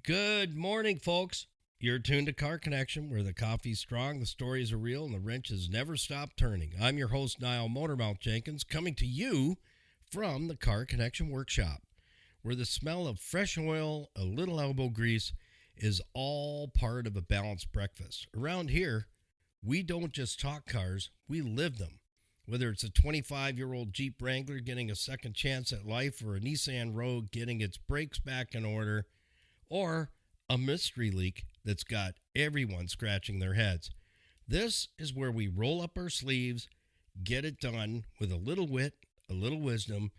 Good morning, folks. You're tuned to Car Connection, where the coffee's strong, the stories are real, and the wrenches never stop turning. I'm your host, Niall Motormouth Jenkins, coming to you from the Car Connection Workshop, where the smell of fresh oil, a little elbow grease, is all part of a balanced breakfast. Around here, we don't just talk cars, we live them. Whether it's a 25-year-old Jeep Wrangler getting a second chance at life or a Nissan Rogue getting its brakes back in order, or a mystery leak that's got everyone scratching their heads. This is where we roll up our sleeves, get it done with a little wit, a little wisdom,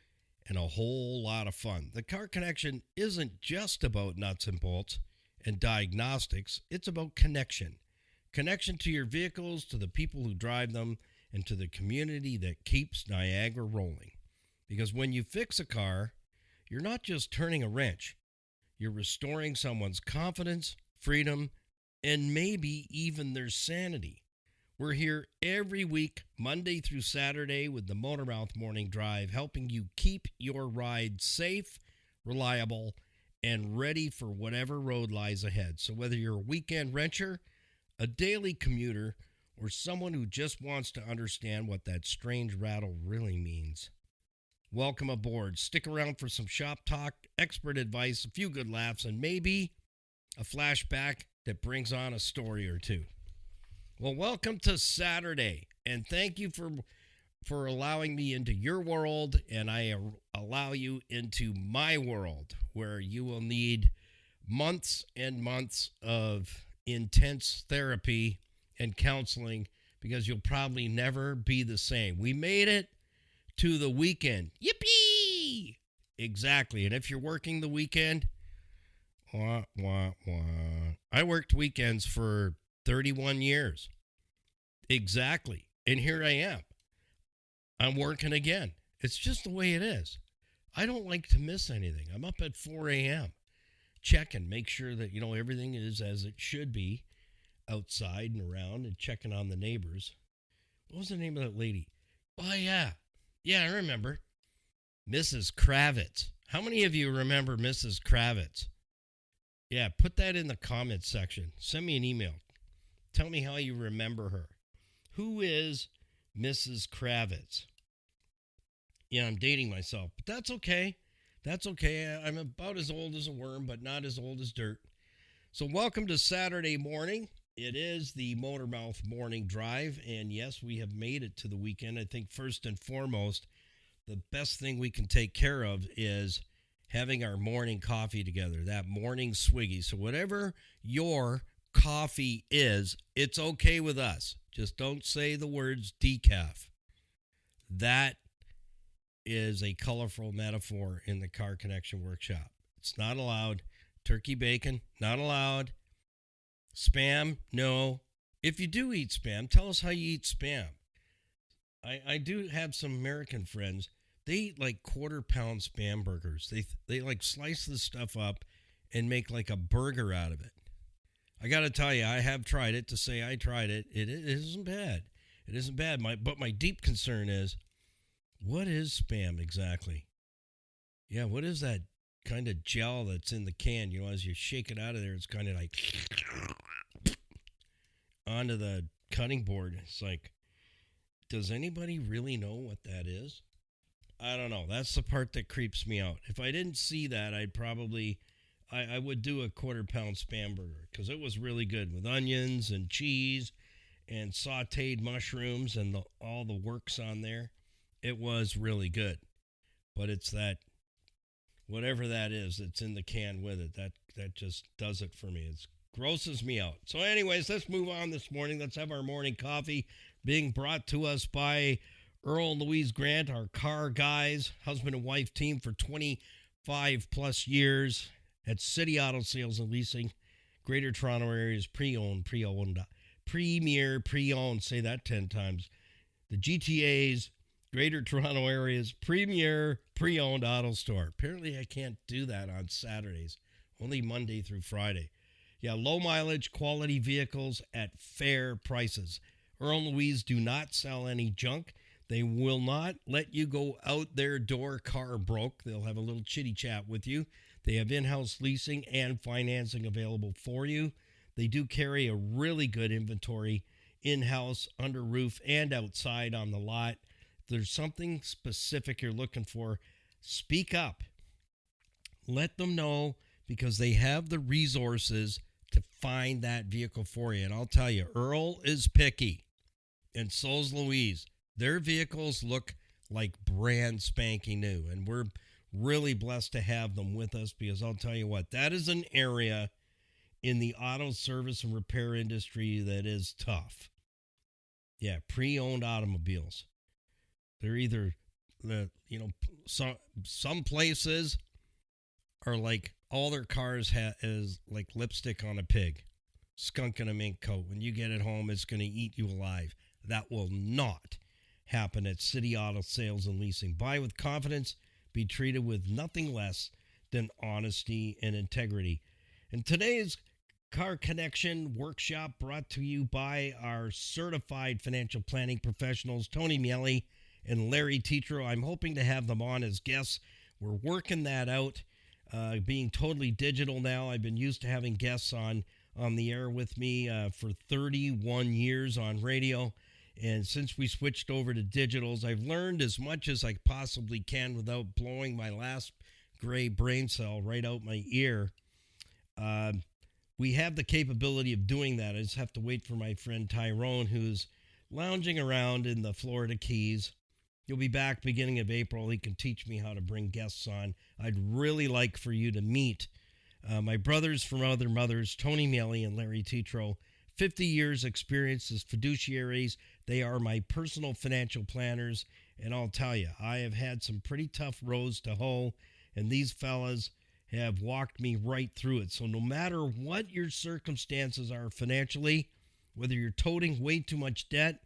and a whole lot of fun. The Car Connection isn't just about nuts and bolts and diagnostics, it's about connection. Connection to your vehicles, to the people who drive them, and to the community that keeps Niagara rolling. Because when you fix a car, you're not just turning a wrench. You're restoring someone's confidence, freedom, and maybe even their sanity. We're here every week, Monday through Saturday, with the Motormouth Morning Drive, helping you keep your ride safe, reliable, and ready for whatever road lies ahead. So whether you're a weekend wrencher, a daily commuter, or someone who just wants to understand what that strange rattle really means, welcome aboard. Stick around for some shop talk, expert advice, a few good laughs, and maybe a flashback that brings on a story or two. Well, welcome to Saturday, and thank you for allowing me into your world, and I allow you into my world, where you will need months and months of intense therapy and counseling, because you'll probably never be the same. We made it to the weekend. Yippee! Exactly. And if you're working the weekend, wah, wah, wah. I worked weekends for 31 years. Exactly. And here I am. I'm working again. It's just the way it is. I don't like to miss anything. I'm up at 4 a.m. checking, make sure that, everything is as it should be outside and around, and checking on the neighbors. What was the name of that lady? Oh, yeah. Yeah, I remember. Mrs. Kravitz. How many of you remember Mrs. Kravitz? Yeah, put that in the comments section. Send me an email. Tell me how you remember her. Who is Mrs. Kravitz? Yeah, I'm dating myself, but that's okay. That's okay. I'm about as old as a worm, but not as old as dirt. So welcome to Saturday morning. It is the Motormouth Morning Drive, and yes, we have made it to the weekend. I think first and foremost, the best thing we can take care of is having our morning coffee together, that morning swiggy. So whatever your coffee is, it's okay with us. Just don't say the words decaf. That is a colorful metaphor in the Car Connection Workshop. It's not allowed. Turkey bacon, not allowed. Spam, no. If you do eat Spam, tell us how you eat Spam. I do have some American friends. They eat like quarter-pound Spam burgers. They like slice the stuff up and make like a burger out of it. I got to tell you, I have tried it. To say I tried it, it isn't bad. It isn't bad. But my deep concern is, what is Spam exactly? Yeah, what is that kind of gel that's in the can? As you shake it out of there, it's kind of like onto the cutting board. It's like, does anybody really know what that is? I don't know. That's the part that creeps me out. If I didn't see that, I would do a quarter-pound Spam burger, because it was really good with onions and cheese and sauteed mushrooms and all the works on there. It was really good. But it's that, whatever that is that's in the can with it, that just does it for me. It grosses me out. So anyways, let's move on this morning. Let's have our morning coffee, being brought to us by Earl and Louise Grant, our car guys, husband and wife team for 25 plus years at City Auto Sales and Leasing, Greater Toronto Area's premier pre-owned, say that 10 times, the GTA's Greater Toronto Area's premier pre-owned auto store. Apparently I can't do that on Saturdays, only Monday through Friday. Yeah, low mileage, quality vehicles at fair prices. Earl and Louise do not sell any junk. They will not let you go out their door car broke. They'll have a little chitty chat with you. They have in-house leasing and financing available for you. They do carry a really good inventory in-house, under roof, and outside on the lot. If there's something specific you're looking for, speak up. Let them know, because they have the resources to find that vehicle for you. And I'll tell you, Earl is picky, and so's Louise. Their vehicles look like brand spanking new, and we're really blessed to have them with us, because I'll tell you what, that is an area in the auto service and repair industry that is tough. Yeah, pre-owned automobiles. They're either, some places are like all their cars is like lipstick on a pig, skunk in a mink coat. When you get it home, it's going to eat you alive. That will not happen at City Auto Sales and Leasing. Buy with confidence, be treated with nothing less than honesty and integrity. And today's Car Connection workshop brought to you by our certified financial planning professionals, Tony Miele and Larry Tetro. I'm hoping to have them on as guests. We're working that out, being totally digital now. I've been used to having guests on the air with me for 31 years on radio. And since we switched over to digitals, I've learned as much as I possibly can without blowing my last gray brain cell right out my ear. We have the capability of doing that. I just have to wait for my friend Tyrone, who's lounging around in the Florida Keys. He'll be back beginning of April. He can teach me how to bring guests on. I'd really like for you to meet my brothers from other mothers, Tony Miele and Larry Tetro. 50 years experience as fiduciaries. They are my personal financial planners. And I'll tell you, I have had some pretty tough rows to hoe, and these fellas have walked me right through it. So no matter what your circumstances are financially, whether you're toting way too much debt,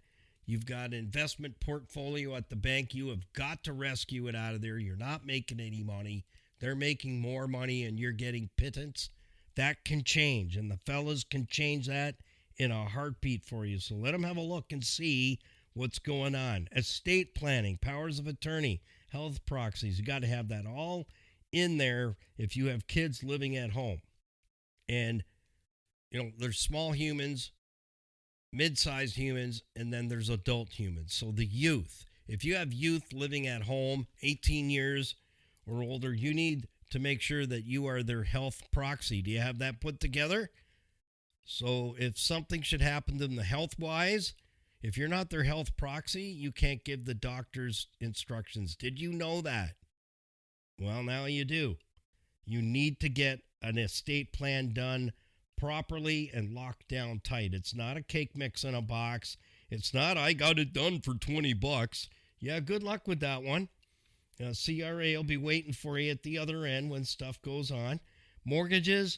you've got an investment portfolio at the bank, you have got to rescue it out of there. You're not making any money. They're making more money and you're getting pittance. That can change, and the fellas can change that in a heartbeat for you. So let them have a look and see what's going on. Estate planning, powers of attorney, health proxies. You got to have that all in there if you have kids living at home. And, there's small humans, mid-sized humans, and then there's adult humans. So the youth, if you have youth living at home, 18 years or older, you need to make sure that you are their health proxy. Do you have that put together? So if something should happen to them health-wise, if you're not their health proxy, you can't give the doctor's instructions. Did you know that? Well, now you do. You need to get an estate plan done properly and locked down tight. It's not a cake mix in a box. It's not, I got it done for $20. Yeah, good luck with that one. CRA will be waiting for you at the other end when stuff goes on. Mortgages,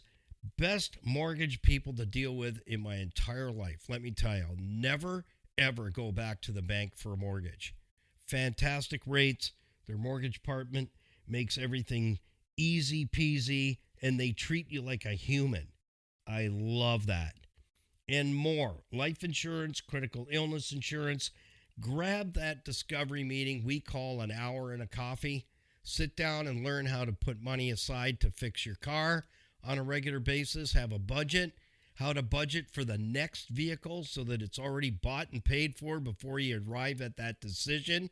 best mortgage people to deal with in my entire life. Let me tell you, I'll never, ever go back to the bank for a mortgage. Fantastic rates. Their mortgage department makes everything easy peasy, and they treat you like a human. I love that. And more. Life insurance, critical illness insurance. Grab that discovery meeting we call an hour and a coffee. Sit down and learn how to put money aside to fix your car on a regular basis. Have a budget. How to budget for the next vehicle so that it's already bought and paid for before you arrive at that decision.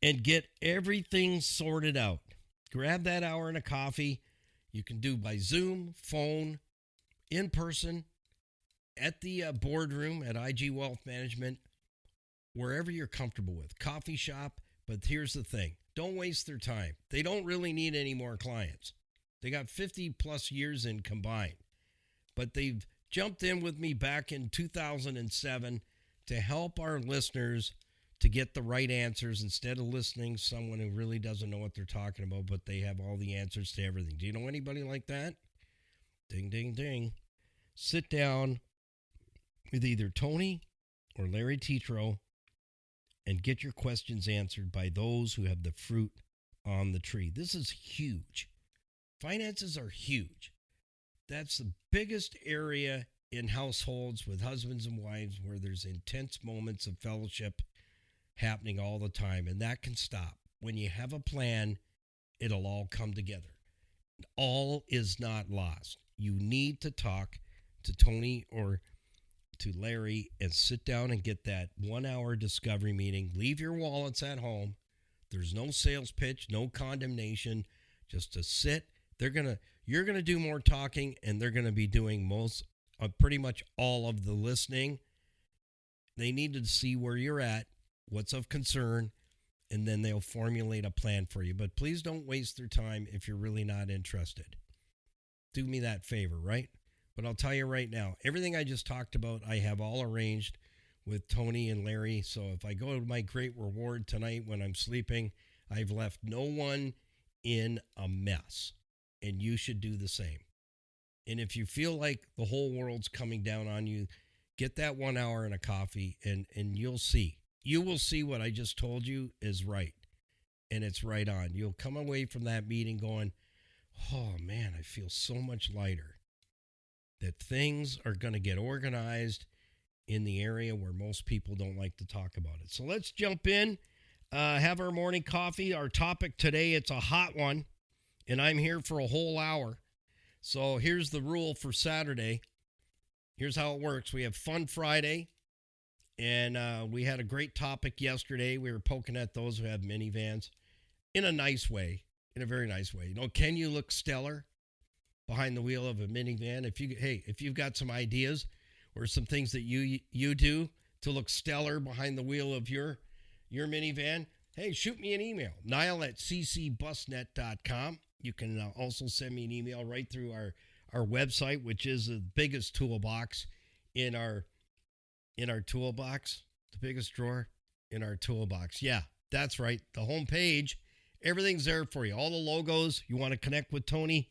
And get everything sorted out. Grab that hour and a coffee. You can do by Zoom, phone, in person, at the boardroom at IG Wealth Management, wherever you're comfortable with. Coffee shop. But here's the thing. Don't waste their time. They don't really need any more clients. They got 50 plus years in combined. But they've jumped in with me back in 2007 to help our listeners to get the right answers instead of listening to someone who really doesn't know what they're talking about, but they have all the answers to everything. Do you know anybody like that? Ding, ding, ding. Sit down with either Tony or Larry Tetro and get your questions answered by those who have the fruit on the tree. This is huge. Finances are huge. That's the biggest area in households with husbands and wives where there's intense moments of fellowship happening all the time, and that can stop. When you have a plan it'll all come together. All is not lost. You need to talk to Tony or to Larry and sit down and get that 1 hour discovery meeting. Leave your wallets at home. There's no sales pitch, no condemnation, just to sit. You're going to do more talking, and they're going to be doing pretty much all of the listening. They need to see where you're at, what's of concern, and then they'll formulate a plan for you. But please don't waste their time if you're really not interested. Do me that favor, right? But I'll tell you right now, everything I just talked about, I have all arranged with Tony and Larry. So if I go to my great reward tonight when I'm sleeping, I've left no one in a mess. And you should do the same. And if you feel like the whole world's coming down on you, get that 1 hour and a coffee, and you'll see. You will see what I just told you is right. And it's right on. You'll come away from that meeting going, oh, man, I feel so much lighter. That things are going to get organized in the area where most people don't like to talk about it. So let's jump in, have our morning coffee. Our topic today, it's a hot one, and I'm here for a whole hour. So here's the rule for Saturday. Here's how it works. We have Fun Friday, and we had a great topic yesterday. We were poking at those who have minivans in a nice way, in a very nice way. You know, can you look stellar behind the wheel of a minivan? If you've got some ideas or some things that you do to look stellar behind the wheel of your minivan, hey, shoot me an email, niall@ccbusnet.com. You can also send me an email right through our website, which is the biggest toolbox in our toolbox, the biggest drawer in our toolbox. Yeah, that's right. The homepage, everything's there for you. All the logos. You want to connect with Tony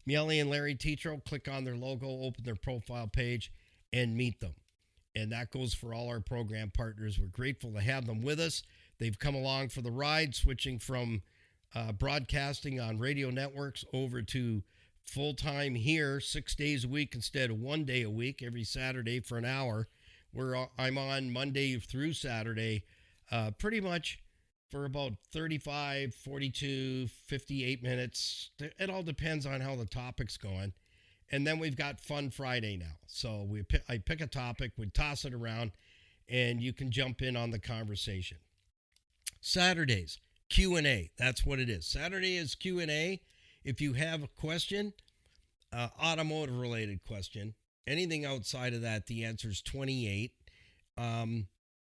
Miele and Larry Tetro, click on their logo, open their profile page, and meet them. And that goes for all our program partners. We're grateful to have them with us. They've come along for the ride, switching from broadcasting on radio networks over to full-time here 6 days a week instead of 1 day a week, every Saturday for an hour. I'm on Monday through Saturday, pretty much for about 35, 42, 58 minutes. It all depends on how the topic's going. And then we've got Fun Friday now. So I pick a topic, we toss it around, and you can jump in on the conversation. Saturdays, Q&A. That's what it is. Saturday is Q&A. If you have a question, automotive-related question, anything outside of that, the answer is 28.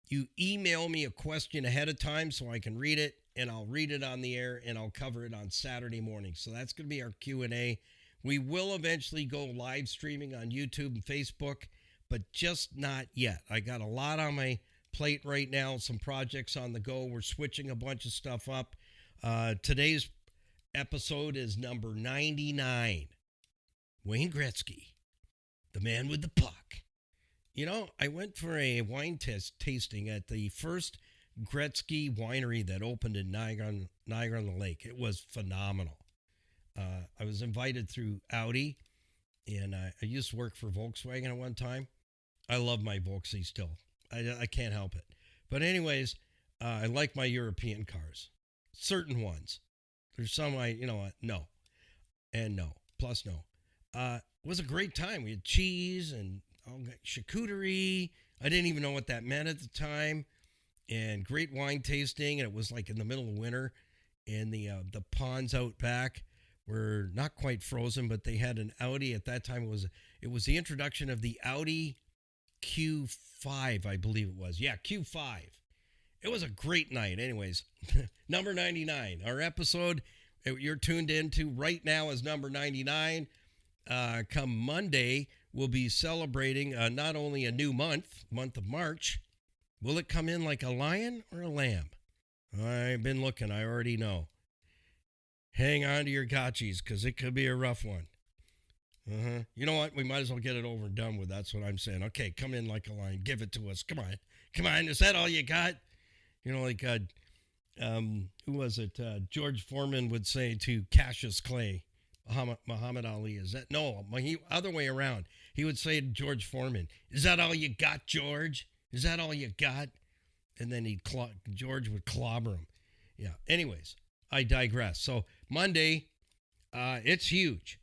You email me a question ahead of time so I can read it, and I'll read it on the air, and I'll cover it on Saturday morning. So that's going to be our Q&A. We will eventually go live streaming on YouTube and Facebook, but just not yet. I got a lot on my plate right now, some projects on the go. We're switching a bunch of stuff up. Today's episode is number 99. Wayne Gretzky, the man with the puck. You know, I went for a wine tasting at the first Gretzky winery that opened in Niagara-on-the-Lake. It was phenomenal. I was invited through Audi, and I used to work for Volkswagen at one time. I love my Volksy still. I can't help it. But anyways, I like my European cars. Certain ones. There's some no. And no. Plus no. It was a great time. We had cheese and charcuterie. I didn't even know what that meant at the time. And great wine tasting. And it was like in the middle of winter. And the ponds out back were not quite frozen, but they had an Audi at that time. It was the introduction of the Audi Q5, I believe it was. Yeah, Q5. It was a great night. Anyways, number 99. Our episode you're tuned into right now is number 99. Come Monday, we'll be celebrating not only a new month of March. Will it come in like a lion or a lamb? I've been looking. I already know. Hang on to your gotchis because it could be a rough one. You know what? We might as well get it over and done with. That's what I'm saying. Okay, come in like a lion. Give it to us. Come on. Come on. Is that all you got? You know, like, who was it? George Foreman would say to Cassius Clay, Muhammad Ali. Is that? No, other way around. He would say to George Foreman, is that all you got, George? Is that all you got? And then George would clobber him. Yeah. Anyways, I digress. So Monday, it's huge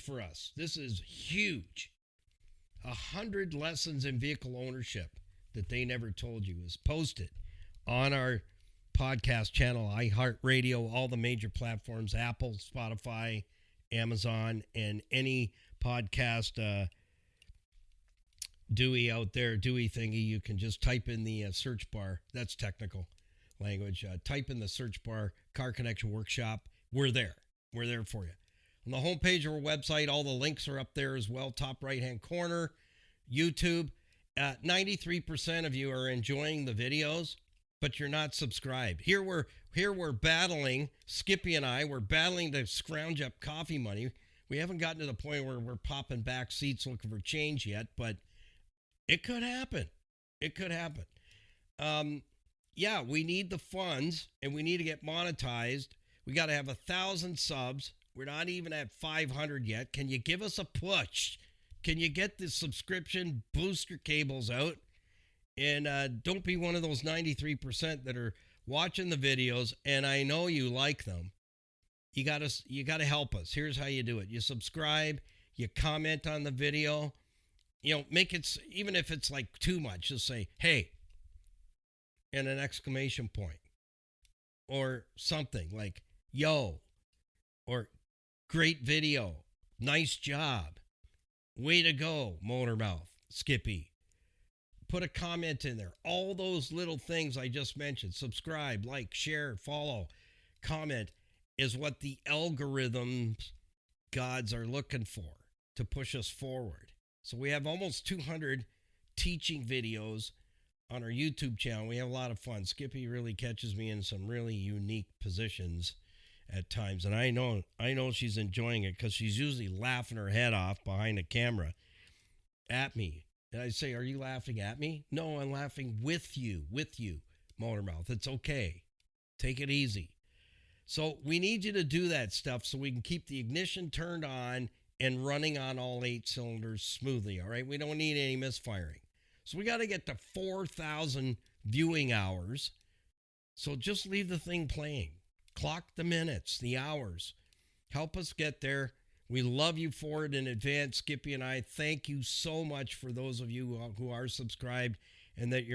for us. This is huge. 100 lessons in vehicle ownership that they never told you is posted on our podcast channel, iHeartRadio, all the major platforms, Apple, Spotify, Amazon, and any podcast Dewey out there, Dewey thingy. You can just type in the search bar. That's technical language. Type in the search bar, Car Connection Workshop. We're there. We're there for you. On the homepage of our website, all the links are up there as well. Top right-hand corner, YouTube. 93% of you are enjoying the videos, but you're not subscribed. Here we're battling, Skippy and I, we're battling to scrounge up coffee money. We haven't gotten to the point where we're popping back seats looking for change yet, but it could happen. It could happen. Yeah, we need the funds, and we need to get monetized. We got to have 1,000 subs. We're not even at 500 yet. Can you give us a push? Can you get the subscription booster cables out? And don't be one of those 93% that are watching the videos, and I know you like them. You gotta help us. Here's how you do it. You subscribe, you comment on the video. You know, make it, even if it's like too much, just say, hey, and an exclamation point. Or something like, yo, or great video, nice job, way to go, Motormouth, Skippy. Put a comment in there. All those little things I just mentioned, subscribe, like, share, follow, comment, is what the algorithms gods are looking for to push us forward. So we have almost 200 teaching videos on our YouTube channel. We have a lot of fun. Skippy really catches me in some really unique positions at times, and I know she's enjoying it because she's usually laughing her head off behind the camera at me. And I say, are you laughing at me? No, I'm laughing with you, Motormouth. It's okay. Take it easy. So we need you to do that stuff so we can keep the ignition turned on and running on all 8 cylinders smoothly, all right? We don't need any misfiring. So we got to get to 4,000 viewing hours. So just leave the thing playing. Clock the minutes, the hours. Help us get there. We love you for it in advance. Skippy and I thank you so much for those of you who are subscribed, and that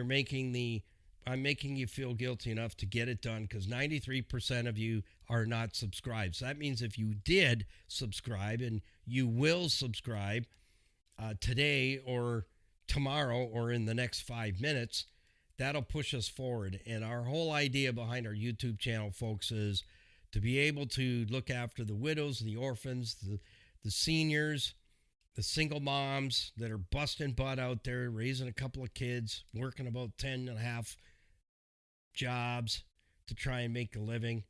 I'm making you feel guilty enough to get it done, because 93% of you are not subscribed. So that means if you did subscribe, and you will subscribe today or tomorrow or in the next 5 minutes, that'll push us forward. And our whole idea behind our YouTube channel, folks, is to be able to look after the widows, the orphans, the seniors, the single moms that are busting butt out there, raising a couple of kids, working about 10 and a half jobs to try and make a living.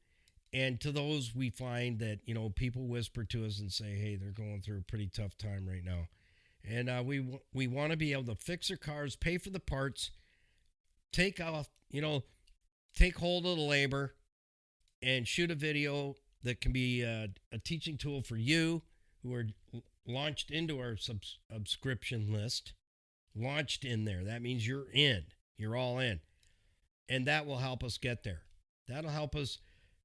And to those, we find that, you know, people whisper to us and say, hey, they're going through a pretty tough time right now. And we want to be able to fix their cars, pay for the parts, take hold of the labor, and shoot a video that can be a teaching tool for you who are launched into our subscription list. Launched in there. That means you're in. You're all in. And that will help us get there. That'll help us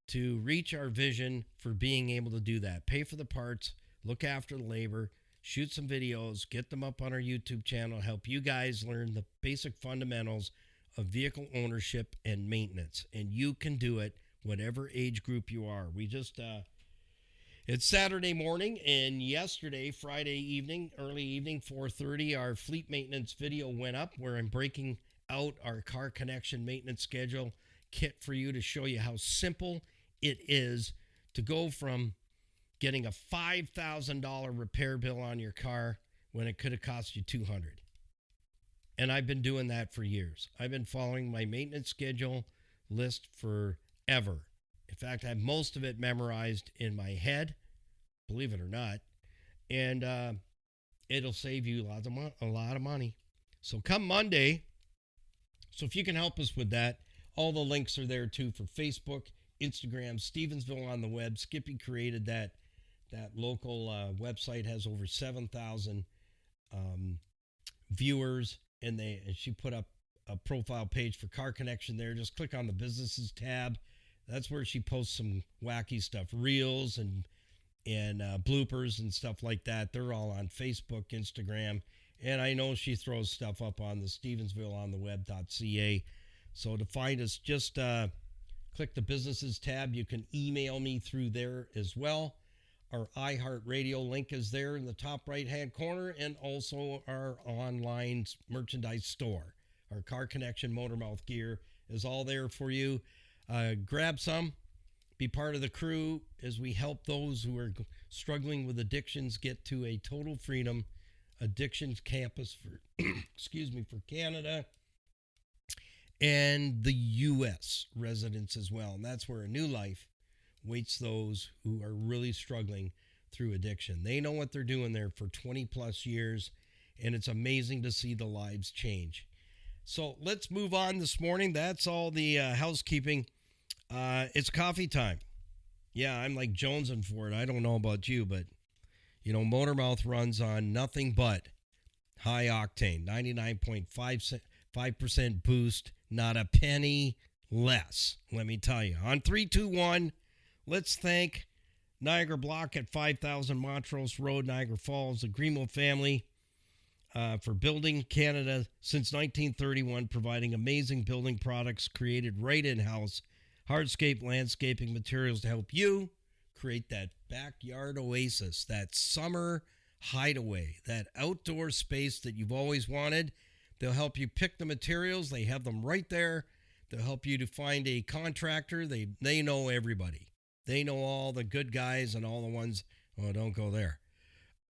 to reach our vision for being able to do that. Pay for the parts, look after the labor, shoot some videos, get them up on our YouTube channel, help you guys learn the basic fundamentals of vehicle ownership and maintenance. And you can do it whatever age group you are. We just, it's Saturday morning, and yesterday, Friday evening, early evening, 4:30, our fleet maintenance video went up where I'm breaking out our Car Connection maintenance schedule kit for you to show you how simple it is to go from getting a $5,000 repair bill on your car when it could have cost you $200. And I've been doing that for years. I've been following my maintenance schedule list forever. In fact, I have most of it memorized in my head, believe it or not. And it'll save you a lot of money. So come Monday, so if you can help us with that, all the links are there too for Facebook, Instagram, Stevensville on the web. Skippy created that local website, has over 7,000 viewers, and she put up a profile page for Car Connection there. Just click on the businesses tab. That's where she posts some wacky stuff, reels and bloopers and stuff like that. They're all on Facebook, Instagram, and I know she throws stuff up on the Stevensvilleontheweb.ca. So to find us, just click the businesses tab. You can email me through there as well. Our iHeartRadio link is there in the top right-hand corner, and also our online merchandise store. Our Car Connection Motormouth gear is all there for you. Grab some. Be part of the crew as we help those who are struggling with addictions get to a total freedom addictions campus for, for Canada and the U.S. residents as well. And that's where a new life waits those who are really struggling through addiction. They know what they're doing there for 20 plus years, and it's amazing to see the lives change. So let's move on this morning. That's all the housekeeping. It's coffee time. Yeah, I'm like jonesing for it. I don't know about you, but, Motormouth runs on nothing but high octane, 99.5% boost, not a penny less, let me tell you. On 3, 2, 1, let's thank Niagara Block at 5000 Montrose Road, Niagara Falls, the Greenville family, for building Canada since 1931, providing amazing building products created right in-house. Hardscape landscaping materials to help you create that backyard oasis, that summer hideaway, that outdoor space that you've always wanted. They'll help you pick the materials. They have them right there. They'll help you to find a contractor. They know everybody. They know all the good guys and all the ones, don't go there.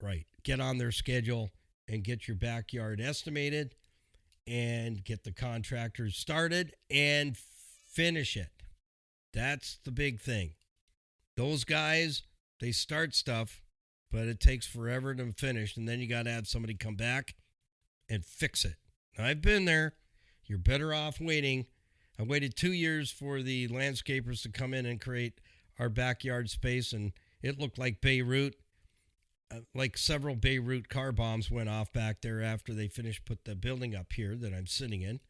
Right. Get on their schedule and get your backyard estimated and get the contractors started and finish it. That's the big thing. Those guys, they start stuff, but it takes forever to finish, and then you got to have somebody come back and fix it. I've been there. You're better off waiting. I waited 2 years for the landscapers to come in and create our backyard space, and it looked like Beirut. Like several Beirut car bombs went off back there after they finished put the building up here that I'm sitting in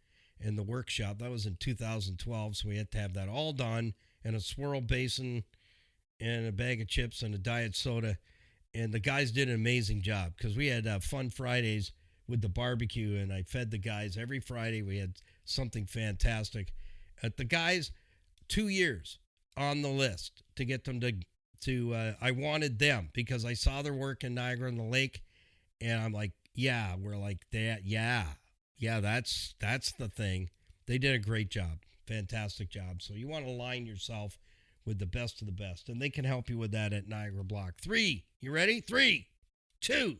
the workshop. That was in 2012, so we had to have that all done, and a swirl basin and a bag of chips and a diet soda. And the guys did an amazing job because we had fun Fridays with the barbecue, and I fed the guys every Friday. We had something fantastic. The guys, 2 years on the list to get them to I wanted them because I saw their work in Niagara on the Lake, and I'm like, yeah, we're like that, yeah, that's the thing. They did a great job, fantastic job. So you want to align yourself with the best of the best, and they can help you with that at Niagara Block. 3, you ready? 3, 2,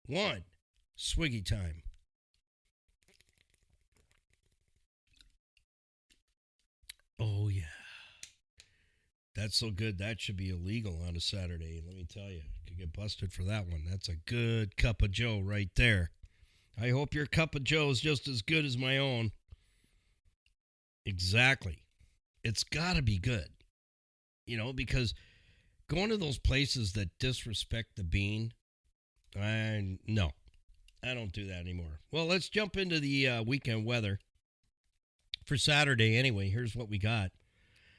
1, swiggy time. Oh yeah. That's so good. That should be illegal on a Saturday. Let me tell you, could get busted for that one. That's a good cup of Joe right there. I hope your cup of Joe is just as good as my own. Exactly. It's got to be good. Because going to those places that disrespect the bean, no, I don't do that anymore. Well, let's jump into the weekend weather. For Saturday, anyway, here's what we got.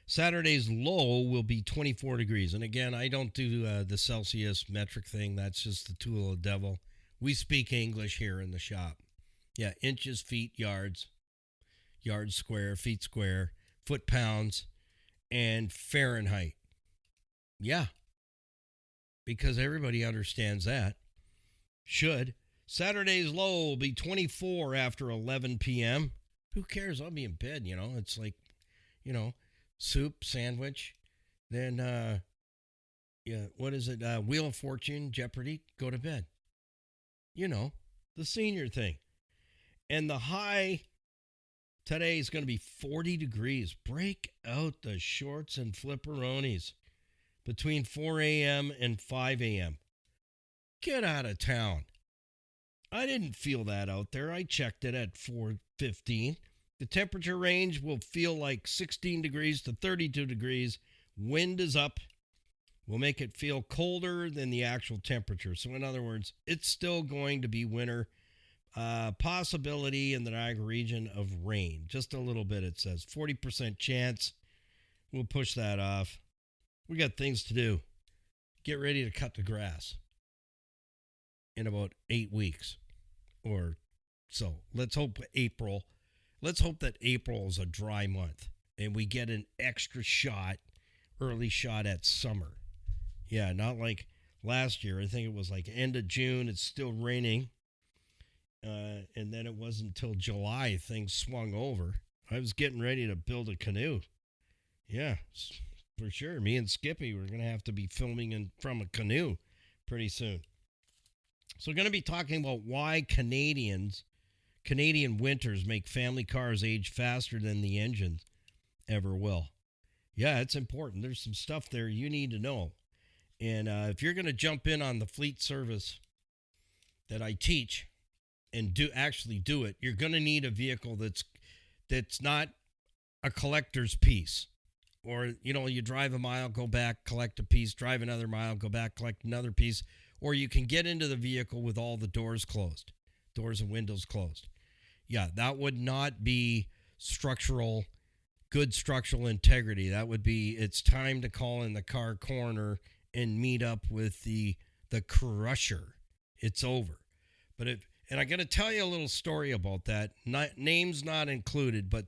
Saturday's low will be 24 degrees. And again, I don't do the Celsius metric thing. That's just the tool of the devil. We speak English here in the shop. Yeah, inches, feet, yards, yards square, feet square, foot pounds, and Fahrenheit. Yeah, because everybody understands that. Should. Saturday's low will be 24 after 11 p.m. Who cares? I'll be in bed, It's like, soup, sandwich, then, what is it? Wheel of Fortune, Jeopardy, go to bed. The senior thing. And the high today is going to be 40 degrees. Break out the shorts and flipperonis between 4 a.m. and 5 a.m. Get out of town. I didn't feel that out there. I checked it at 4:15. The temperature range will feel like 16 degrees to 32 degrees. Wind is up. Will make it feel colder than the actual temperature. So in other words, it's still going to be winter. Possibility in the Niagara region of rain. Just a little bit, it says. 40% chance We'll push that off. We got things to do. Get ready to cut the grass in about 8 weeks or so. Let's hope April. Let's hope that April is a dry month and we get an extra shot, early shot at summer. Yeah, not like last year. I think it was like end of June. It's still raining. And then it wasn't until July things swung over. I was getting ready to build a canoe. Yeah, for sure. Me and Skippy, we're going to have to be filming from a canoe pretty soon. So we're going to be talking about why Canadian winters make family cars age faster than the engines ever will. Yeah, it's important. There's some stuff there you need to know. And if you're going to jump in on the fleet service that I teach and do it, you're going to need a vehicle that's not a collector's piece. Or, you drive a mile, go back, collect a piece, drive another mile, go back, collect another piece. Or you can get into the vehicle with all the doors closed, doors and windows closed. Yeah, that would not be good structural integrity. That would be, it's time to call in the car coroner and meet up with the crusher. It's over. And I got to tell you a little story about that. Names not included, but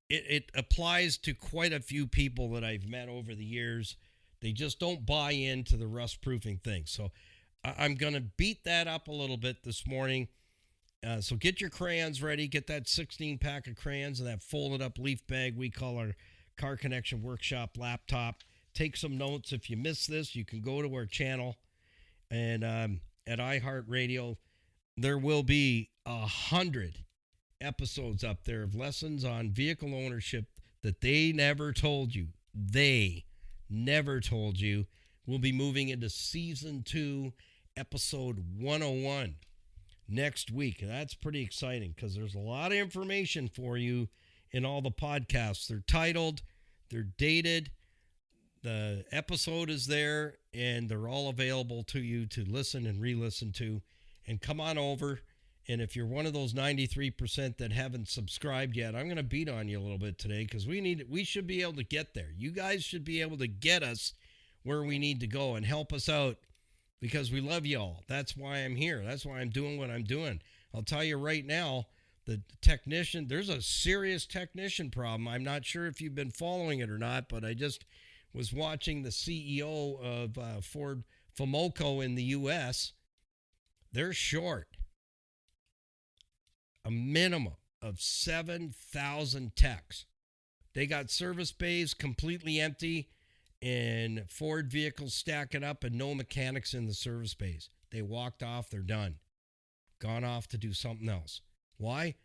it applies to quite a few people that I've met over the years. They just don't buy into the rust proofing thing. So I'm going to beat that up a little bit this morning. So get your crayons ready. Get that 16-pack of crayons and that folded-up leaf bag we call our Car Connection Workshop laptop. Take some notes. If you miss this, you can go to our channel. And at iHeartRadio, there will be 100 episodes up there of lessons on vehicle ownership that they never told you. They never told you. We'll be moving into Season 2, Episode 101 next week. And that's pretty exciting because there's a lot of information for you in all the podcasts. They're titled, they're dated, the episode is there, and they're all available to you to listen and re-listen to. And come on over. And if you're one of those 93% that haven't subscribed yet, I'm going to beat on you a little bit today because we should be able to get there. You guys should be able to get us where we need to go and help us out because we love you all. That's why I'm here. That's why I'm doing what I'm doing. I'll tell you right now, the technician, there's a serious technician problem. I'm not sure if you've been following it or not, but I just was watching the CEO of Ford Fomoco in the U.S. They're short a minimum of 7,000 techs. They got service bays completely empty and Ford vehicles stacking up and no mechanics in the service bays. They walked off. They're done. Gone off to do something else. Why?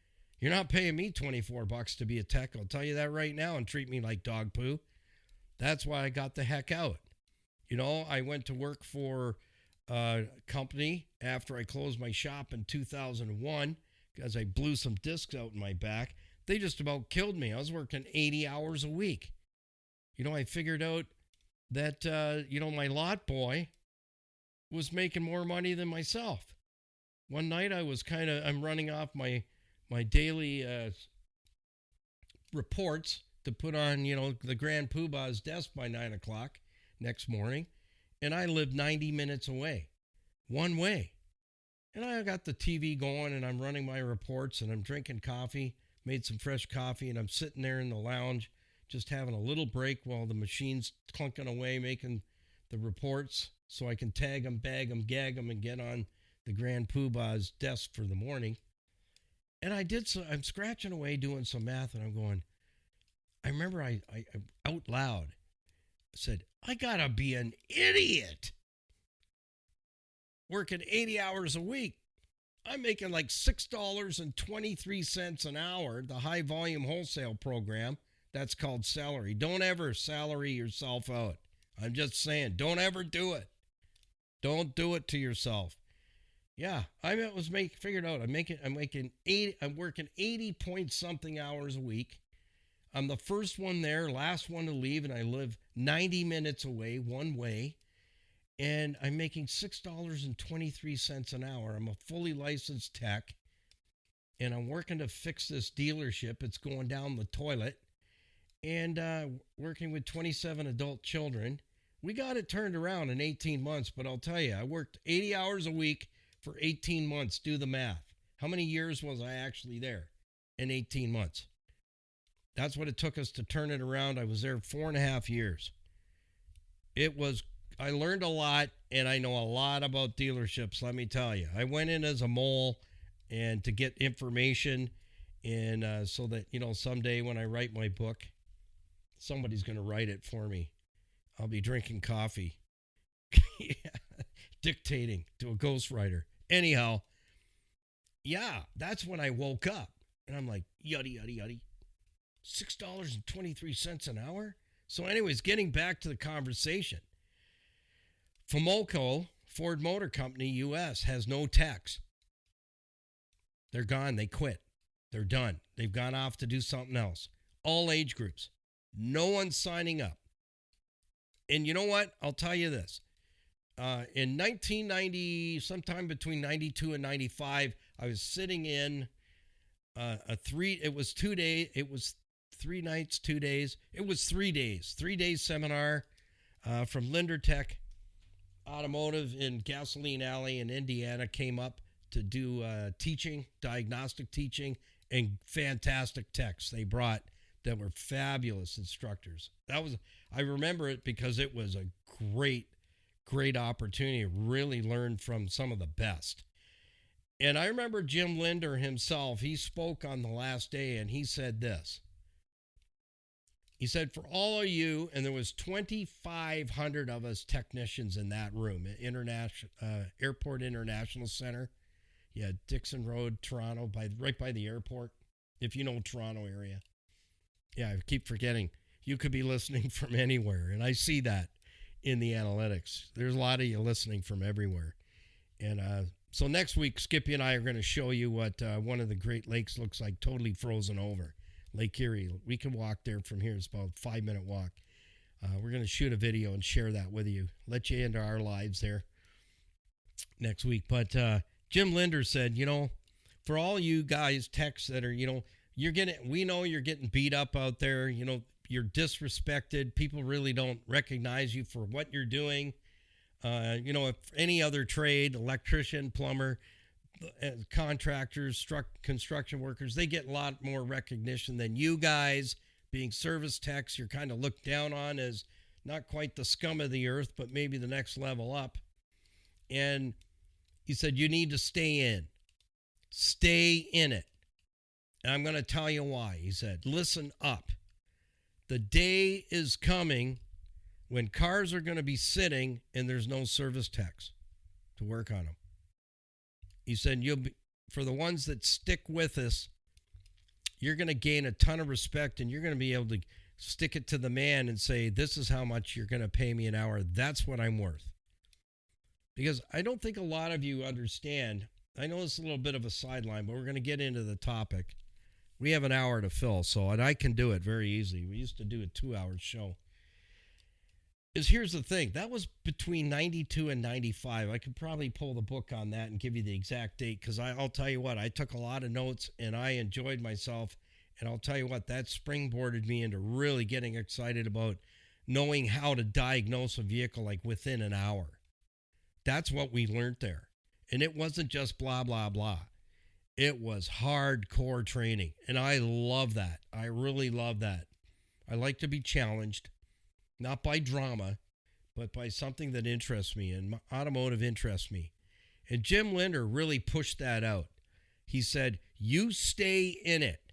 You're not paying me $24 to be a tech. I'll tell you that right now and treat me like dog poo. That's why I got the heck out. I went to work for a company after I closed my shop in 2001 because I blew some discs out in my back. They just about killed me. I was working 80 hours a week. I figured out that, my lot boy was making more money than myself. One night I'm running off my daily reports to put on, the Grand Poobah's desk by 9 o'clock next morning. And I live 90 minutes away, one way. And I got the TV going and I'm running my reports and I'm drinking coffee, made some fresh coffee, and I'm sitting there in the lounge just having a little break while the machine's clunking away making the reports so I can tag them, bag them, gag them, and get on the Grand Poobah's desk for the morning. And I'm scratching away doing some math and I'm going, I remember I out loud said, I gotta be an idiot. Working 80 hours a week. I'm making like $6.23 an hour, the high volume wholesale program. That's called salary. Don't ever salary yourself out. I'm just saying, don't ever do it. Don't do it to yourself. Yeah, figured out. I'm working 80 point something hours a week. I'm the first one there, last one to leave, and I live 90 minutes away, one way. And I'm making $6.23 an hour. I'm a fully licensed tech, and I'm working to fix this dealership. It's going down the toilet. and working with 27 adult children. We got it turned around in 18 months, but I'll tell you, I worked 80 hours a week for 18 months. Do the math. How many years was I actually there in 18 months? That's what it took us to turn it around. I was there 4.5 years. I learned a lot, and I know a lot about dealerships, let me tell you. I went in as a mole and to get information, and so that, someday when I write my book, somebody's going to write it for me. I'll be drinking coffee, dictating to a ghostwriter. Anyhow, yeah, that's when I woke up, and I'm like, yuddy, yuddy, yuddy. $6.23 an hour? So anyways, getting back to the conversation. FOMOCO, Ford Motor Company, U.S., has no techs. They're gone. They quit. They're done. They've gone off to do something else. All age groups. No one's signing up. And you know what? I'll tell you this. In 1990, sometime between 92 and 95, I was sitting in it was 2 days. It was 3 nights, 2 days. It was 3 days. 3 days seminar from LinderTech Automotive in Gasoline Alley in Indiana came up to do teaching, diagnostic teaching, and fantastic techs they brought that were fabulous instructors. I remember it because it was a great opportunity to really learn from some of the best. And I remember Jim Linder himself, he spoke on the last day and he said this. He said, for all of you, and there was 2,500 of us technicians in that room at Airport International Center. Yeah, Dixon Road, Toronto, right by the airport, if you know Toronto area. Yeah, I keep forgetting. You could be listening from anywhere, and I see that in the analytics. There's a lot of you listening from everywhere. And so next week, Skippy and I are going to show you what one of the Great Lakes looks like, totally frozen over. Lake Erie. We can walk there from here. It's about a 5-minute walk. We're going to shoot a video and share that with you. Let you into our lives there next week. But Jim Linder said, for all you guys techs that are, we know you're getting beat up out there. You're disrespected. People really don't recognize you for what you're doing. If any other trade, electrician, plumber, contractors, construction workers, they get a lot more recognition than you guys. Being service techs, you're kind of looked down on as not quite the scum of the earth, but maybe the next level up. And he said, you need to stay in. Stay in it. And I'm going to tell you why. He said, listen up. The day is coming when cars are going to be sitting and there's no service techs to work on them. He said, for the ones that stick with us, you're going to gain a ton of respect and you're going to be able to stick it to the man and say, this is how much you're going to pay me an hour. That's what I'm worth. Because I don't think a lot of you understand. I know it's a little bit of a sideline, but we're going to get into the topic. We have an hour to fill, and I can do it very easily. We used to do a 2-hour show. Here's the thing. That was between 92 and 95. I could probably pull the book on that and give you the exact date because I'll tell you what, I took a lot of notes and I enjoyed myself. And I'll tell you what, that springboarded me into really getting excited about knowing how to diagnose a vehicle like within an hour. That's what we learned there. And it wasn't just blah, blah, blah. It was hardcore training. And I love that. I really love that. I like to be challenged. Not by drama, but by something that interests me, and automotive interests me. And Jim Linder really pushed that out. He said, you stay in it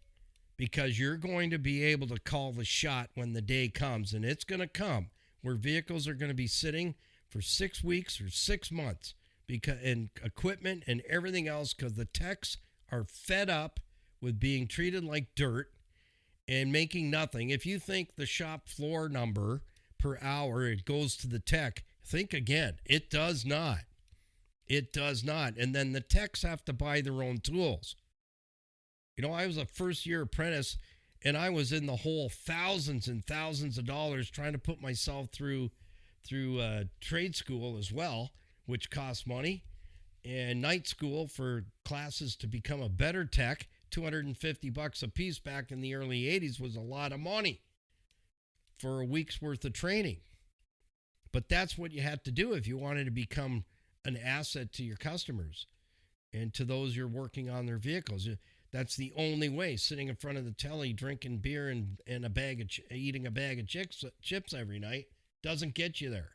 because you're going to be able to call the shot when the day comes, and it's going to come where vehicles are going to be sitting for 6 weeks or 6 months and equipment and everything else because the techs are fed up with being treated like dirt and making nothing. If you think the shop floor number per hour, it goes to the tech. Think again. It does not. It does not. And then the techs have to buy their own tools. I was a first-year apprentice, and I was in the hole thousands and thousands of dollars trying to put myself through trade school as well, which costs money, and night school for classes to become a better tech. $250 a piece back in the early 80s was a lot of money. for a week's worth of training. But that's what you had to do if you wanted to become an asset to your customers and to those you're working on their vehicles. That's the only way. Sitting in front of the telly, drinking beer and eating a bag of chips every night doesn't get you there.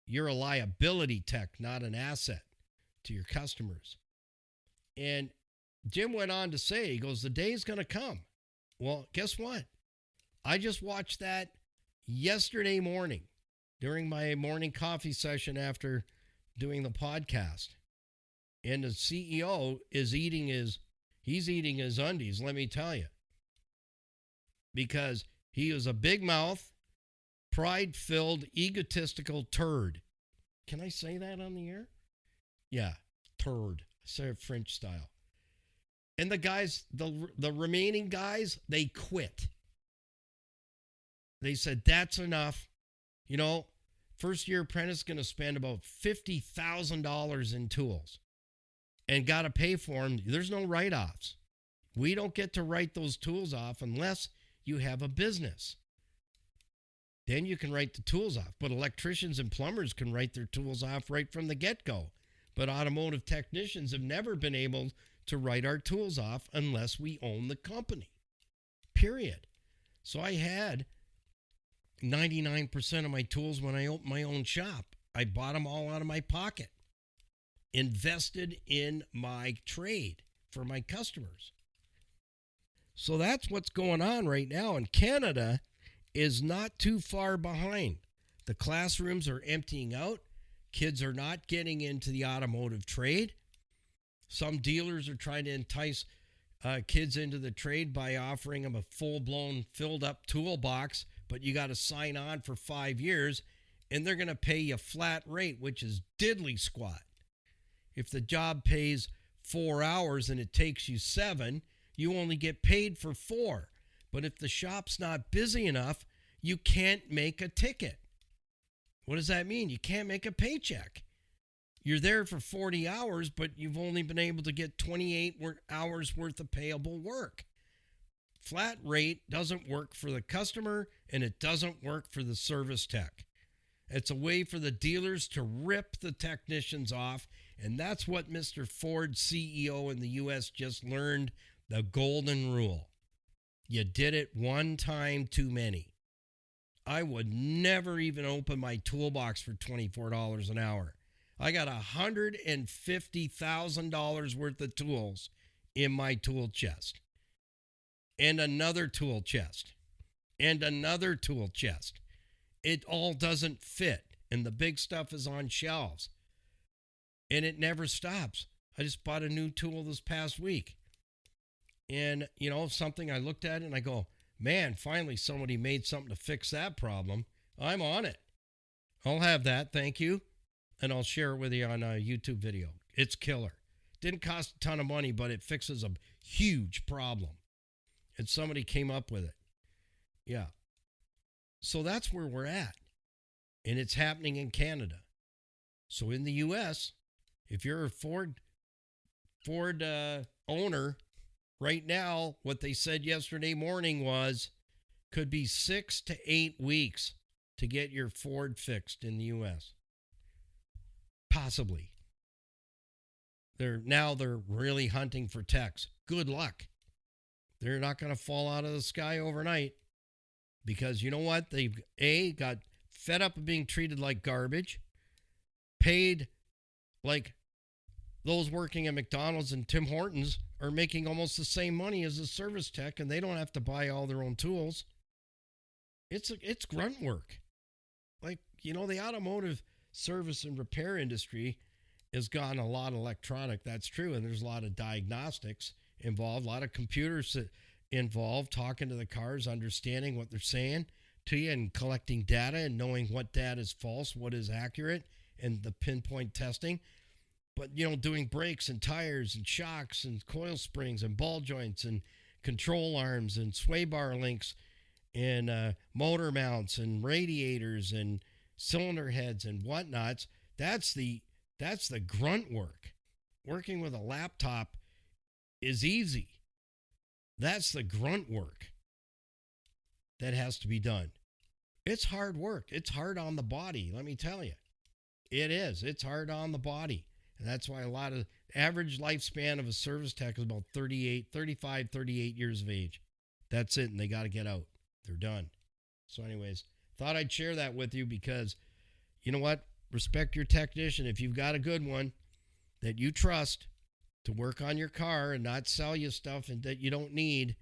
You're a liability tech, not an asset to your customers. And Jim went on to say, he goes, the day's going to come. Well, guess what? I just watched that yesterday morning during my morning coffee session after doing the podcast. And the CEO is eating his undies, let me tell you. Because he is a big mouth, pride-filled, egotistical turd. Can I say that on the air? Yeah, turd. Say it French style. And the guys, the remaining guys, they quit. They said, that's enough. You know, first-year apprentice is going to spend about $50,000 in tools and got to pay for them. There's no write-offs. We don't get to write those tools off unless you have a business. Then you can write the tools off. But electricians and plumbers can write their tools off right from the get-go. But automotive technicians have never been able to write our tools off unless we own the company. Period. So I had 99% of my tools when I opened my own shop. I bought them all out of my pocket. Invested in my trade for my customers. So that's what's going on right now. And Canada is not too far behind. The classrooms are emptying out. Kids are not getting into the automotive trade. Some dealers are trying to entice kids into the trade by offering them a full-blown, filled-up toolbox, but you got to sign on for 5 years, and they're going to pay you a flat rate, which is diddly squat. If the job pays 4 hours and it takes you 7, you only get paid for 4. But if the shop's not busy enough, you can't make a ticket. What does that mean? You can't make a paycheck. You're there for 40 hours, but you've only been able to get 28 hours worth of payable work. Flat rate doesn't work for the customer, and it doesn't work for the service tech. It's a way for the dealers to rip the technicians off, and that's what Mr. Ford, CEO in the U.S., just learned, the golden rule. You did it one time too many. I would never even open my toolbox for $24 an hour. I got $150,000 worth of tools in my tool chest. And another tool chest. And another tool chest. It all doesn't fit. And the big stuff is on shelves. And it never stops. I just bought a new tool this past week. And, you know, something I looked at it and I go, man, finally somebody made something to fix that problem. I'm on it. I'll have that. Thank you. And I'll share it with you on a YouTube video. It's killer. Didn't cost a ton of money, but it fixes a huge problem. And somebody came up with it. Yeah. So that's where we're at. And it's happening in Canada. So in the U.S., if you're a Ford owner, right now, what they said yesterday morning was could be 6 to 8 weeks to get your Ford fixed in the U.S. Possibly. They're really hunting for techs. Good luck. They're not going to fall out of the sky overnight because you know what? They've got fed up of being treated like garbage, paid like those working at McDonald's and Tim Hortons are making almost the same money as a service tech, and they don't have to buy all their own tools. It's grunt work. Like, you know, the automotive service and repair industry has gone a lot electronic. That's true. And there's a lot of diagnostics involved, a lot of computers involved, talking to the cars, understanding what they're saying to you and collecting data and knowing what data is false, what is accurate, and the pinpoint testing. But, you know, doing brakes and tires and shocks and coil springs and ball joints and control arms and sway bar links and motor mounts and radiators and cylinder heads and whatnots, that's the grunt work. Working with a laptop is easy. That's the grunt work that has to be done. It's hard work. It's hard on the body, let me tell you. It is. It's hard on the body. And that's why a lot of average lifespan of a service tech is about 38 years of age. That's it, and they got to get out. They're done. So anyways, thought I'd share that with you because, you know what? Respect your technician. If you've got a good one that you trust to work on your car and not sell you stuff and that you don't need,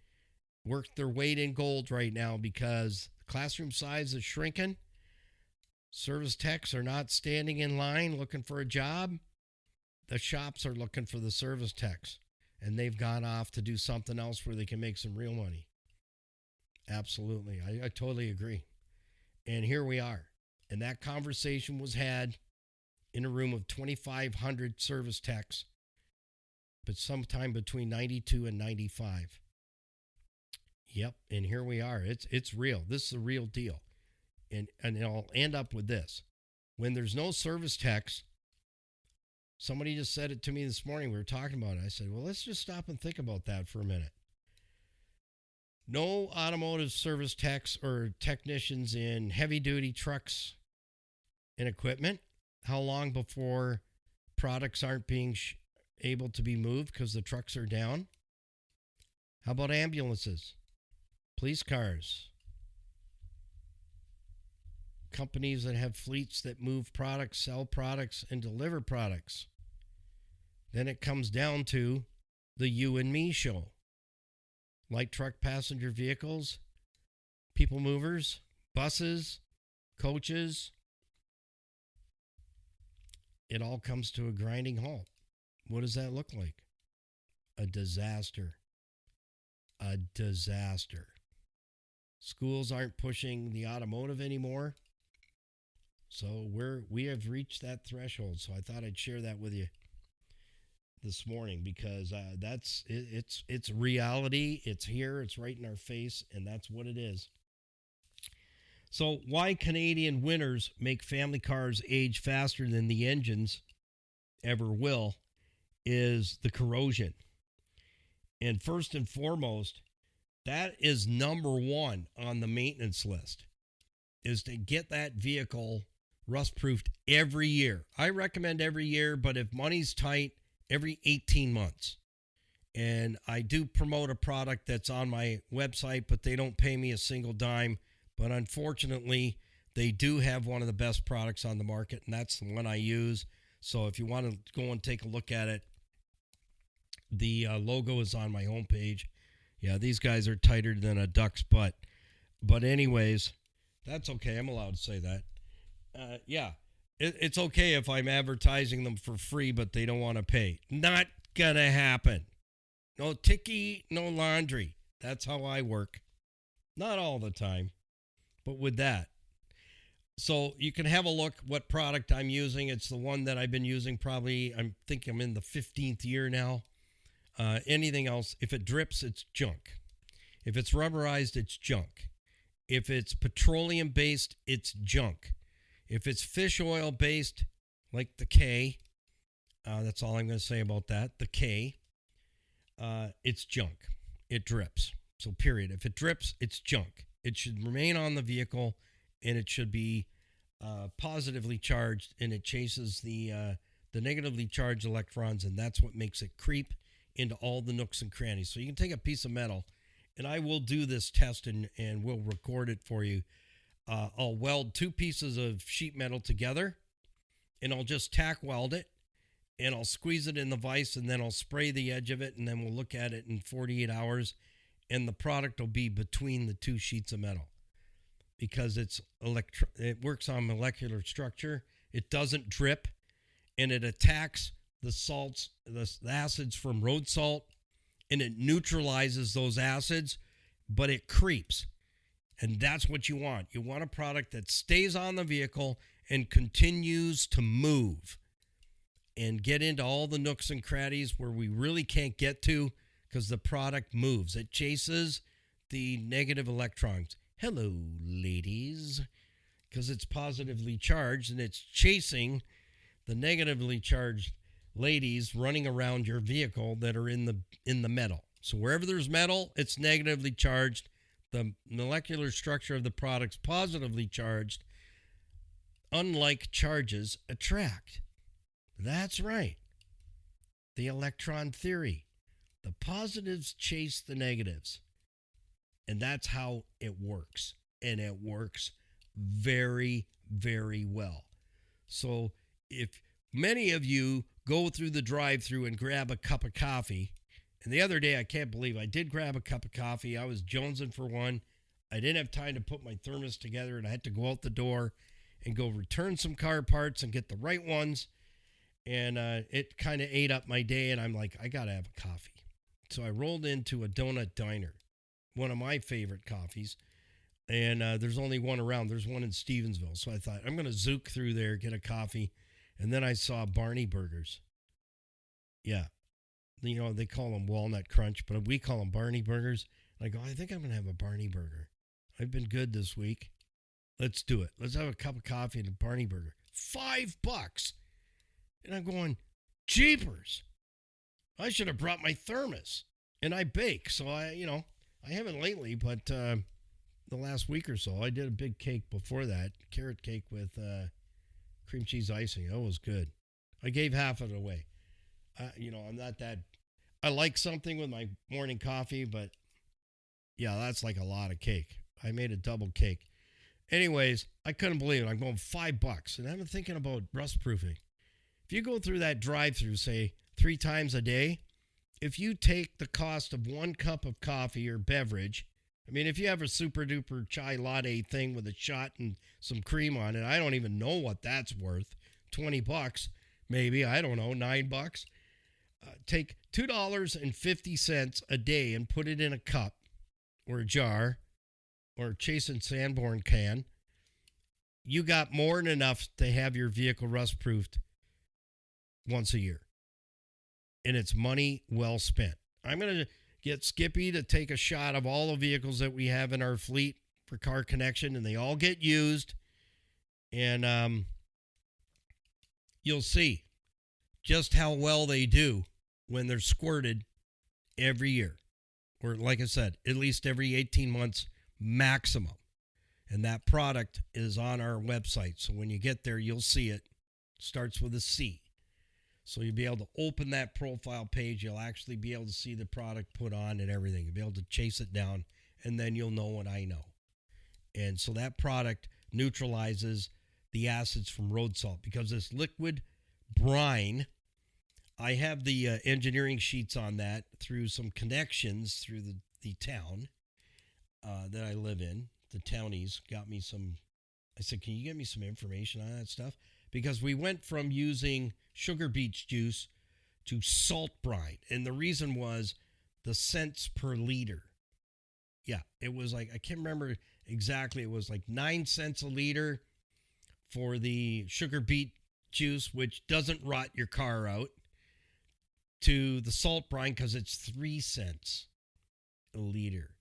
work their weight in gold right now because the classroom size is shrinking. Service techs are not standing in line looking for a job. The shops are looking for the service techs, and they've gone off to do something else where they can make some real money. Absolutely. I totally agree. And here we are. And that conversation was had in a room of 2,500 service techs, but sometime between 92 and 95. Yep. And here we are. It's real. This is a real deal. And I'll end up with this. When there's no service techs, somebody just said it to me this morning. We were talking about it. I said, well, let's just stop and think about that for a minute. No automotive service techs or technicians in heavy-duty trucks and equipment. How long before products aren't being able to be moved because the trucks are down? How about ambulances, police cars, companies that have fleets that move products, sell products, and deliver products? Then it comes down to the you and me show. Light truck passenger vehicles, people movers, buses, coaches. It all comes to a grinding halt. What does that look like? A disaster. A disaster. Schools aren't pushing the automotive anymore. So we have reached that threshold. So I thought I'd share that with you this morning because it's reality. It's here. It's right in our face, and that's what it is. So why Canadian winters make family cars age faster than the engines ever will is the corrosion. And first and foremost, that is number one on the maintenance list, is to get that vehicle rust-proofed every year. I recommend every year, but if money's tight, every 18 months. And I do promote a product that's on my website, but they don't pay me a single dime. But unfortunately, they do have one of the best products on the market, and that's the one I use. So if you want to go and take a look at it, the logo is on my homepage. Yeah, these guys are tighter than a duck's butt. But anyways, that's okay. I'm allowed to say that. It's okay if I'm advertising them for free, but they don't want to pay. Not going to happen. No ticky, no laundry. That's how I work. Not all the time, but with that. So you can have a look what product I'm using. It's the one that I've been using probably, I think I'm in the 15th year now. Anything else, if it drips, it's junk. If it's rubberized, it's junk. If it's petroleum-based, it's junk. If it's fish oil-based, like the K, that's all I'm going to say about that, the K, it's junk. It drips. So period. If it drips, it's junk. It should remain on the vehicle, and it should be positively charged, and it chases the negatively charged electrons, and that's what makes it creep into all the nooks and crannies. So you can take a piece of metal, and I will do this test, and we'll record it for you. I'll weld two pieces of sheet metal together, and I'll just tack weld it, and I'll squeeze it in the vise, and then I'll spray the edge of it, and then we'll look at it in 48 hours, and the product will be between the two sheets of metal because it works on molecular structure. It doesn't drip, and it attacks the salts, the acids from road salt, and it neutralizes those acids, but it creeps. And that's what you want. You want a product that stays on the vehicle and continues to move and get into all the nooks and crannies where we really can't get to because the product moves. It chases the negative electrons. Hello, ladies. Because it's positively charged and it's chasing the negatively charged ladies running around your vehicle that are in the metal. So wherever there's metal, it's negatively charged. The molecular structure of the product's positively charged, unlike charges attract. That's right. The electron theory. The positives chase the negatives. And that's how it works. And it works very, very well. So if many of you go through the drive-thru and grab a cup of coffee, and the other day, I can't believe I did grab a cup of coffee. I was jonesing for one. I didn't have time to put my thermos together, and I had to go out the door and go return some car parts and get the right ones. And it kind of ate up my day, and I'm like, I got to have a coffee. So I rolled into a donut diner, one of my favorite coffees, and there's only one around. There's one in Stevensville. So I thought, I'm going to zook through there, get a coffee, and then I saw Barney Burgers. Yeah. You know, they call them Walnut Crunch, but we call them Barney Burgers. And I go, I think I'm going to have a Barney Burger. I've been good this week. Let's do it. Let's have a cup of coffee and a Barney Burger. $5. And I'm going, jeepers. I should have brought my thermos. And I bake. So I haven't lately, but the last week or so, I did a big cake before that. Carrot cake with cream cheese icing. That was good. I gave half of it away. I'm not that. I like something with my morning coffee, but yeah, that's like a lot of cake. I made a double cake. Anyways, I couldn't believe it. I'm going $5. And I'm thinking about rust proofing. If you go through that drive-through, say 3 times a day, if you take the cost of 1 cup of coffee or beverage, I mean, if you have a super duper chai latte thing with a shot and some cream on it, I don't even know what that's worth. $20, maybe. I don't know, $9. Take $2.50 a day and put it in a cup or a jar or a Chase and Sanborn can. You got more than enough to have your vehicle rust proofed once a year. And it's money well spent. I'm going to get Skippy to take a shot of all the vehicles that we have in our fleet for Car Connection, and they all get used. And you'll see just how well they do when they're squirted every year. Or like I said, at least every 18 months maximum. And that product is on our website. So when you get there, you'll see it. Starts with a C. So you'll be able to open that profile page. You'll actually be able to see the product put on and everything. You'll be able to chase it down, and then you'll know what I know. And so that product neutralizes the acids from road salt, because this liquid brine, I have the engineering sheets on that through some connections through the town that I live in. The townies got me some. I said, can you get me some information on that stuff? Because we went from using sugar beet juice to salt brine. And the reason was the cents per liter. Yeah, it was like, I can't remember exactly. It was like 9 cents a liter for the sugar beet juice, which doesn't rot your car out, to the salt brine because it's 3 cents a liter.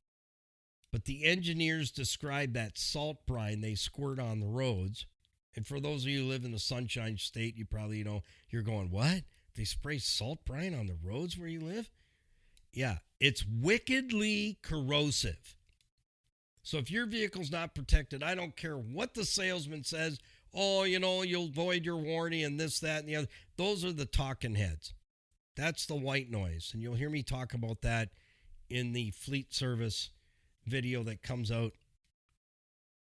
But the engineers describe that salt brine they squirt on the roads. And for those of you who live in the Sunshine State, you probably, you're going, what? They spray salt brine on the roads where you live? Yeah, it's wickedly corrosive. So if your vehicle's not protected, I don't care what the salesman says, oh, you'll void your warranty and this, that, and the other. Those are the talking heads. That's the white noise. And you'll hear me talk about that in the fleet service video that comes out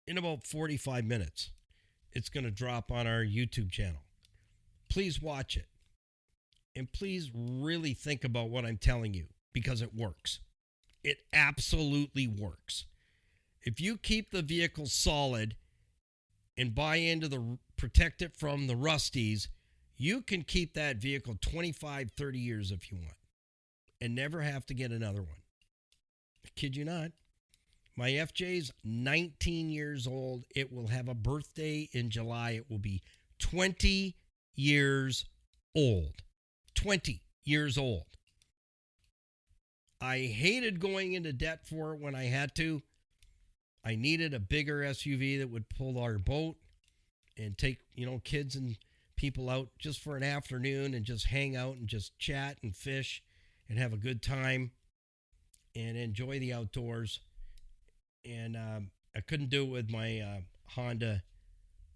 in about 45 minutes. It's going to drop on our YouTube channel. Please watch it. And please really think about what I'm telling you, because it works. It absolutely works. If you keep the vehicle solid and buy into the protect it from the rusties, you can keep that vehicle 25, 30 years if you want and never have to get another one. I kid you not. My FJ's 19 years old. It will have a birthday in July. It will be 20 years old. 20 years old. I hated going into debt for it when I had to. I needed a bigger SUV that would pull our boat and take, kids and people out just for an afternoon and just hang out and just chat and fish and have a good time and enjoy the outdoors. and I couldn't do it with my Honda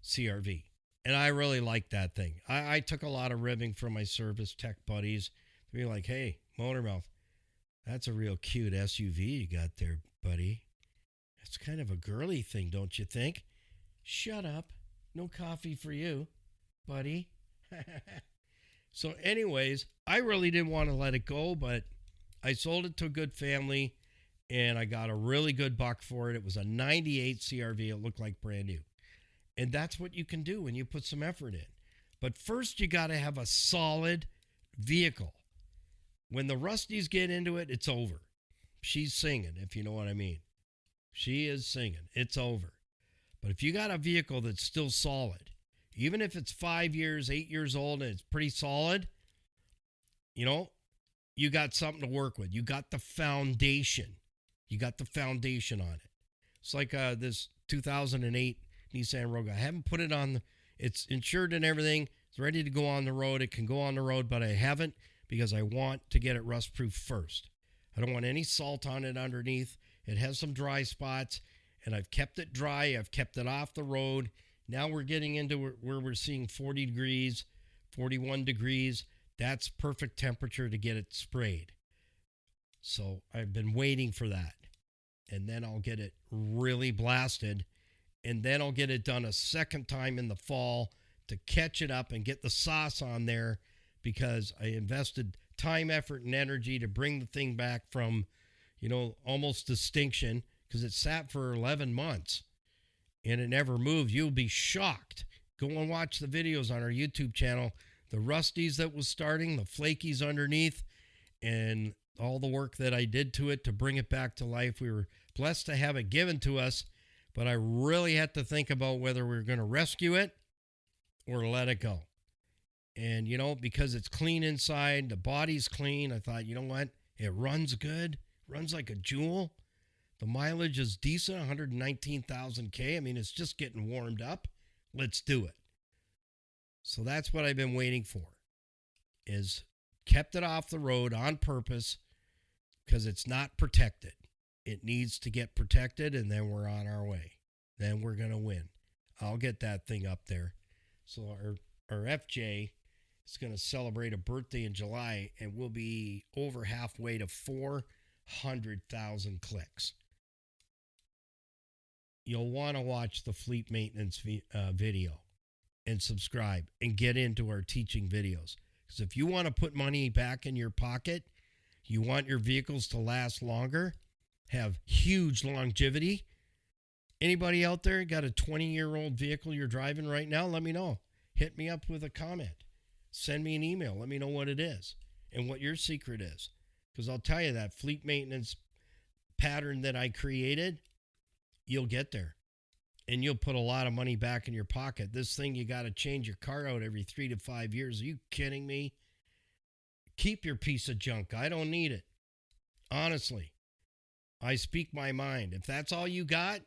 CRV. And I really liked that thing. I took a lot of ribbing from my service tech buddies to be like, hey, Motormouth, that's a real cute SUV you got there, buddy. It's kind of a girly thing, don't you think? Shut up. No coffee for you, buddy. So, anyways, I really didn't want to let it go, but I sold it to a good family and I got a really good buck for it. It was a 98 CRV. It looked like brand new. And that's what you can do when you put some effort in. But first, you got to have a solid vehicle. When the Rusties get into it, it's over. She's singing, if you know what I mean. She is singing. It's over. But if you got a vehicle that's still solid, even if it's 5 years, 8 years old, and it's pretty solid, you know, you got something to work with. You got the foundation. You got the foundation on it. It's like this 2008 Nissan Rogue. I haven't put it on. It's insured and everything. It's ready to go on the road. It can go on the road, but I haven't because I want to get it rust-proof first. I don't want any salt on it underneath. It has some dry spots, and I've kept it dry. I've kept it off the road. Now we're getting into where we're seeing 40 degrees, 41 degrees. That's perfect temperature to get it sprayed. So I've been waiting for that. And then I'll get it really blasted. And then I'll get it done a second time in the fall to catch it up and get the sauce on there because I invested time, effort, and energy to bring the thing back from, you know, almost extinction because it sat for 11 months and it never moved. You'll be shocked. Go and watch the videos on our YouTube channel. The rusties that was starting, the flakies underneath, and all the work that I did to it to bring it back to life. We were blessed to have it given to us, but I really had to think about whether we were going to rescue it or let it go. And, you know, because it's clean inside, the body's clean, I thought, you know what? It runs good, runs like a jewel. The mileage is decent, 119,000 K. I mean, it's just getting warmed up. Let's do it. So that's what I've been waiting for, is kept it off the road on purpose because it's not protected. It needs to get protected, and then we're on our way. Then we're going to win. I'll get that thing up there. So our FJ is going to celebrate a birthday in July, and we'll be over halfway to 400,000 clicks. You'll want to watch the fleet maintenance video and subscribe and get into our teaching videos. Because if you want to put money back in your pocket, you want your vehicles to last longer, have huge longevity. Anybody out there got a 20-year-old vehicle you're driving right now? Let me know. Hit me up with a comment. Send me an email. Let me know what it is and what your secret is. Because I'll tell you that fleet maintenance pattern that I created, you'll get there. And you'll put a lot of money back in your pocket. This thing, you got to change your car out every 3 to 5 years. Are you kidding me? Keep your piece of junk. I don't need it. Honestly, I speak my mind. If that's all you got,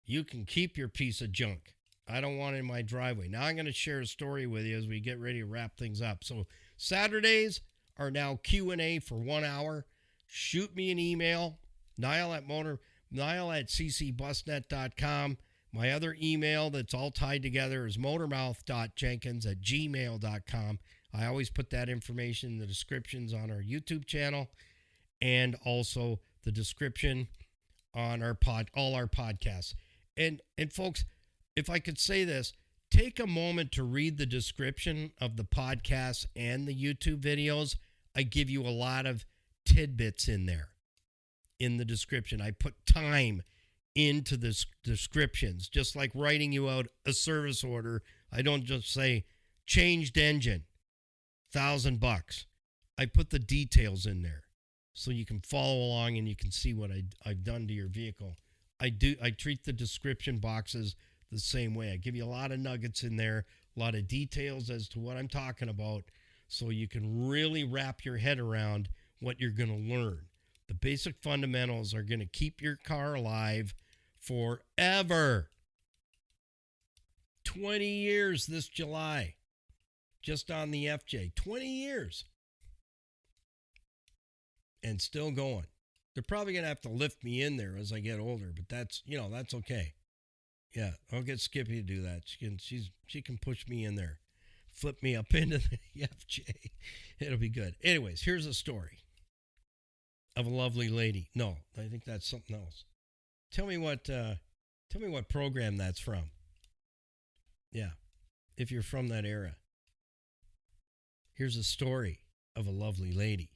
you can keep your piece of junk. I don't want it in my driveway. Now I'm going to share a story with you as we get ready to wrap things up. So Saturdays are now Q&A for 1 hour. Shoot me an email, Niall@ccbusnet.com. My other email that's all tied together is motormouth.jenkins@gmail.com. I always put that information in the descriptions on our YouTube channel and also the description on our all our podcasts. And folks, if I could say this, take a moment to read the description of the podcasts and the YouTube videos. I give you a lot of tidbits in there. In the description, I put time into the descriptions, just like writing you out a service order. I don't just say changed engine, $1,000. I put the details in there so you can follow along and you can see what I've done to your vehicle. I treat the description boxes the same way. I give you a lot of nuggets in there, a lot of details as to what I'm talking about, so you can really wrap your head around what you're going to learn. The basic fundamentals are going to keep your car alive forever. 20 years this July, just on the FJ. 20 years. And still going. They're probably going to have to lift me in there as I get older, but that's okay. Yeah, I'll get Skippy to do that. She can push me in there, flip me up into the FJ. It'll be good. Anyways, here's a story of a lovely lady. No, I think that's something else. Tell me what program that's from. Yeah, if you're from that era. Here's a story of a lovely lady.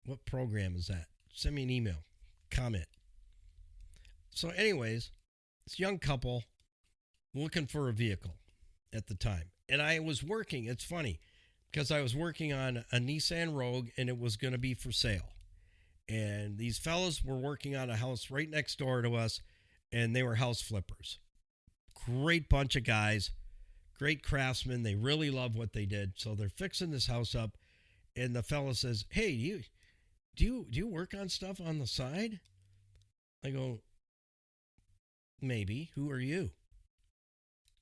What program is that? Send me an email. Comment. So anyways, this young couple looking for a vehicle at the time. And I was working. It's funny because I was working on a Nissan Rogue and it was going to be for sale. And these fellas were working on a house right next door to us and they were house flippers. Great bunch of guys, great craftsmen. They really love what they did. So they're fixing this house up. And the fella says, hey, do you work on stuff on the side? I go, maybe. Who are you?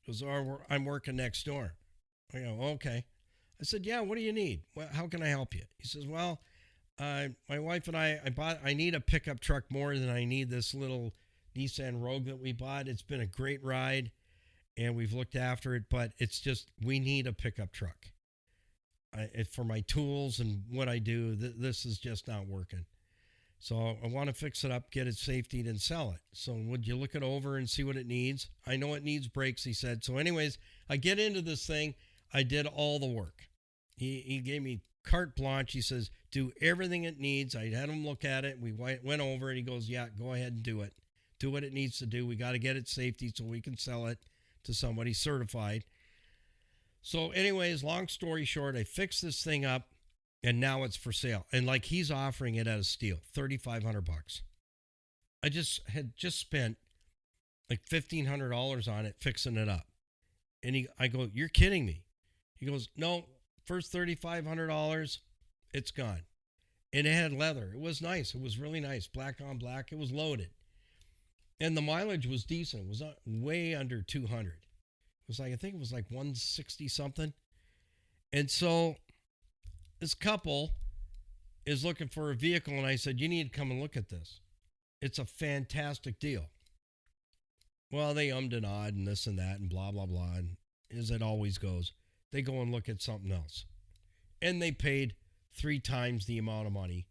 He goes, oh, I'm working next door. I go, okay. I said, yeah, what do you need? Well, how can I help you? He says, well, my wife and I need a pickup truck more than I need this little Nissan Rogue that we bought. It's been a great ride and we've looked after it, but it's just, we need a pickup truck. For my tools and what I do, this is just not working. So I want to fix it up, get it safetied, and sell it. So would you look it over and see what it needs? I know it needs brakes, he said. So anyways, I get into this thing. I did all the work. He gave me carte blanche. He says, do everything it needs. I had him look at it. We went over it. He goes, yeah, go ahead and do it. Do what it needs to do. We got to get it safety so we can sell it to somebody certified. So anyways, long story short, I fixed this thing up and now it's for sale. And like he's offering it at a steal, $3,500. I had spent like $1,500 on it, fixing it up. And I go, you're kidding me. He goes, no, first $3,500, it's gone. And it had leather. It was nice. It was really nice. Black on black. It was loaded. And the mileage was decent. It was way under 200. I think it was like 160 something. And so this couple is looking for a vehicle. And I said, you need to come and look at this. It's a fantastic deal. Well, they ummed and awed and this and that and blah, blah, blah. And as it always goes, they go and look at something else. And they paid 3 times the amount of money.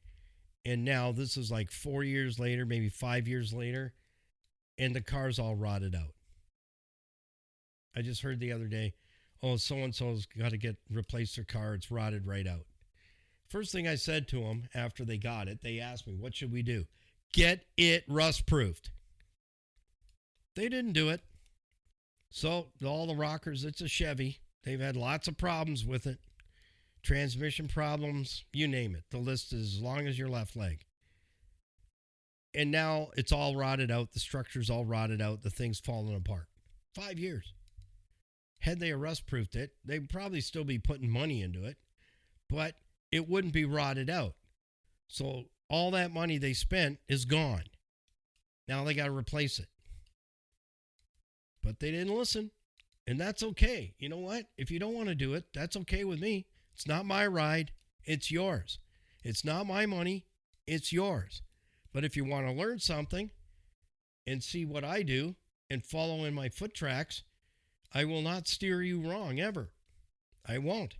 And now this is like 4 years later, maybe 5 years later. And the car's all rotted out. I just heard the other day, oh, so-and-so's got to replace their car. It's rotted right out. First thing I said to them after they got it, they asked me, what should we do? Get it rust-proofed. They didn't do it. So all the rockers, it's a Chevy. They've had lots of problems with it. Transmission problems, you name it. The list is as long as your left leg. And now it's all rotted out. The structure's all rotted out. The thing's falling apart. 5 years. Had they rust-proofed it, they'd probably still be putting money into it, but it wouldn't be rotted out. So all that money they spent is gone. Now they got to replace it. But they didn't listen, and that's okay. You know what? If you don't want to do it, that's okay with me. It's not my ride. It's yours. It's not my money. It's yours. But if you want to learn something and see what I do and follow in my foot tracks, I will not steer you wrong ever. I won't.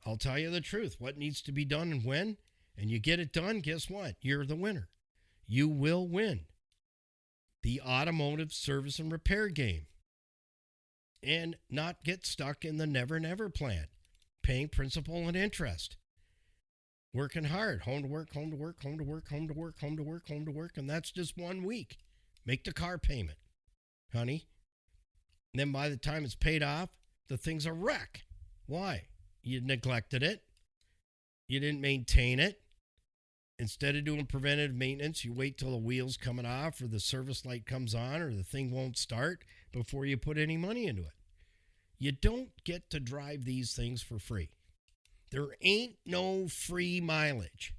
I'll tell you the truth, what needs to be done and when, and you get it done, guess what? You're the winner. You will win the automotive service and repair game and not get stuck in the never, never plan, paying principal and interest, working hard, home to work, home to work, home to work, home to work, home to work, home to work, and that's just 1 week. Make the car payment, honey. And then by the time it's paid off, the thing's a wreck. Why? You neglected it. You didn't maintain it. Instead of doing preventative maintenance, you wait till the wheel's coming off or the service light comes on or the thing won't start before you put any money into it. You don't get to drive these things for free. There ain't no free mileage.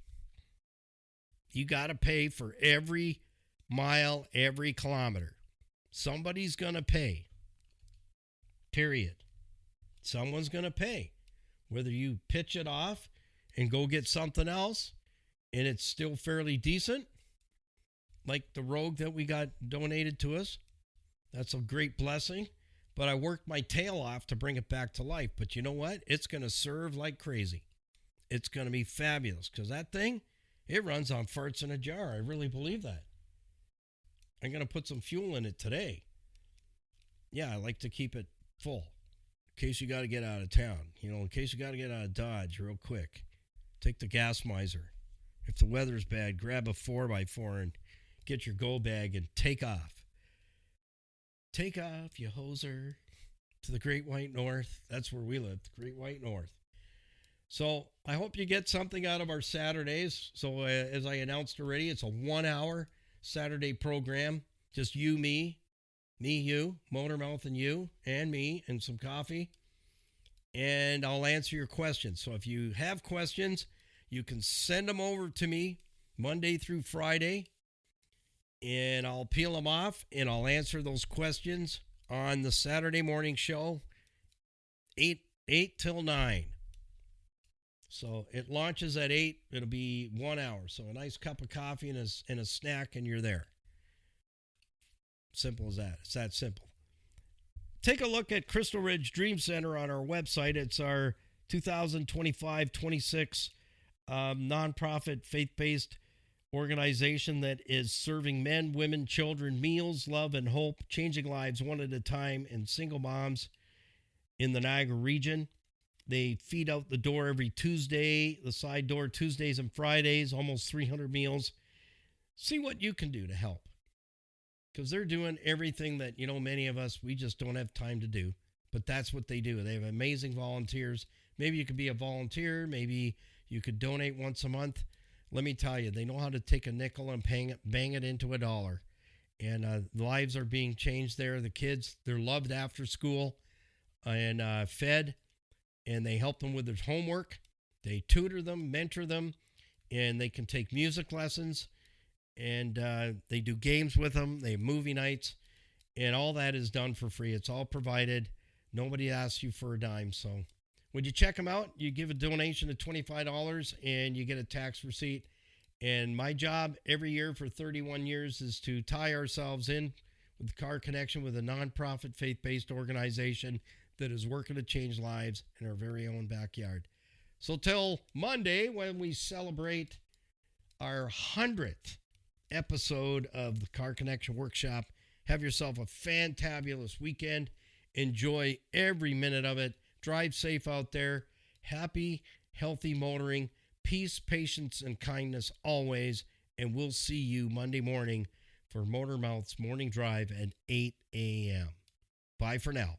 You got to pay for every mile, every kilometer. Somebody's going to pay. Period. Someone's going to pay. Whether you pitch it off and go get something else and it's still fairly decent, like the Rogue that we got donated to us. That's a great blessing. But I worked my tail off to bring it back to life. But you know what? It's going to serve like crazy. It's going to be fabulous because that thing, it runs on farts in a jar. I really believe that. I'm going to put some fuel in it today. Yeah, I like to keep it full in case you got to get out of town. In case you got to get out of Dodge real quick. Take the gas miser. If the weather's bad, grab a 4x4 and get your go bag and take off. Take off, you hoser, to the Great White North. That's where we live, the Great White North. So I hope you get something out of our Saturdays. So as I announced already, it's a 1-hour Saturday program. Just you, me, you, Motormouth and you, and me, and some coffee. And I'll answer your questions. So if you have questions, you can send them over to me Monday through Friday. And I'll peel them off, and I'll answer those questions on the Saturday morning show, 8 till 9. So it launches at 8. It'll be 1 hour. So a nice cup of coffee and a snack, and you're there. Simple as that. It's that simple. Take a look at Crystal Ridge Dream Center on our website. It's our 2025-26 nonprofit faith-based organization that is serving men, women, children, meals, love, and hope, changing lives one at a time, and single moms in the Niagara region. They feed out the door every Tuesday, the side door Tuesdays and Fridays, almost 300 meals. See what you can do to help, because they're doing everything that, many of us, we just don't have time to do, but that's what they do. They have amazing volunteers. Maybe you could be a volunteer. Maybe you could donate once a month. Let me tell you, they know how to take a nickel and bang it into a dollar. And lives are being changed there. The kids, they're loved after school and fed, and they help them with their homework. They tutor them, mentor them, and they can take music lessons, and they do games with them. They have movie nights, and all that is done for free. It's all provided. Nobody asks you for a dime, so when you check them out, you give a donation of $25 and you get a tax receipt. And my job every year for 31 years is to tie ourselves in with the Car Connection, with a nonprofit faith-based organization that is working to change lives in our very own backyard. So till Monday, when we celebrate our 100th episode of the Car Connection Workshop, have yourself a fantabulous weekend. Enjoy every minute of it. Drive safe out there. Happy, healthy motoring. Peace, patience, and kindness always. And we'll see you Monday morning for Motormouth's Morning Drive at 8 a.m. Bye for now.